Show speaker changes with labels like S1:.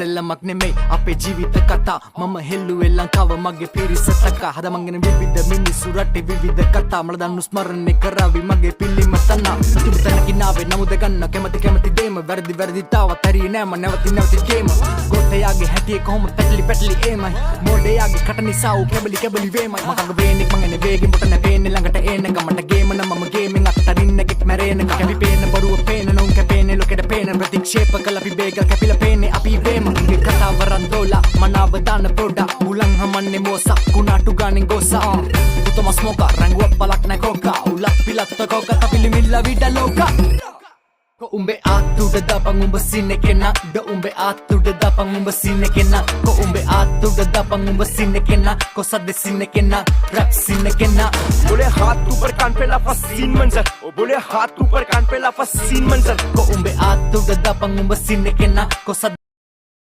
S1: සෙල්ලමක් නෙමෙයි අපේ ජීවිත කතා මම හෙල්ලුවේ ලංකාව මගේ පිරිස තකා හද මංගෙන විවිධ මිනිස්සු රටේ විවිධ කතා මල දන්නු ස්මරණය කරાવી මගේ පිළිම තනා තිබතනකින් ආවේ නමුද ගන්න කැමති දේම වැරදි තාවත් හරිය නෑ මම නැවති ගේම ගොතයාගේ හැටියේ කොහොම පැටලි ඒමයි මොඩයාගේ කට නිසා ඌ කැබලි වේමයි මකඟ වේනෙක් මංගෙන වේගෙන් බොට නැපේන්නේ ළඟට එන්න ගමට ගේම නම් මම ගේමින් අත්තරින්න එකෙක් මැරෙන්න කැවි පේන බරුව පේන නෝන් කැපේන්නේ ලොකෙට පේන ප්‍රතික්ෂේප කළ අපි බේගල් කැපිලා පේන්නේ අපි වේම ගේ කතාව රන්දෝලා මනාව දාන පොඩා උලන් හමන්නේ මෝසා කුණාටු ගානෙන් ගෝසා උතම ස්මෝකා රංගුවක් බලක් නැ කෝකා උලක් පිලත් කෝකා තපිලි මිල්ලා විඩ ලෝකා Ko umbe atuda dapang umba sine kena Da umbe atuda dapang umba sine kena Ko umbe atuda dapang umba sine kena Ko sade sine kena Rap sine kena
S2: Boleh हाथ ऊपर कान पे लाफा सीन मंजर ओ बोले हाथ ऊपर कान पे लाफा सीन मंजर
S1: Ko umbe atuda dapang umba sine kena Ko sade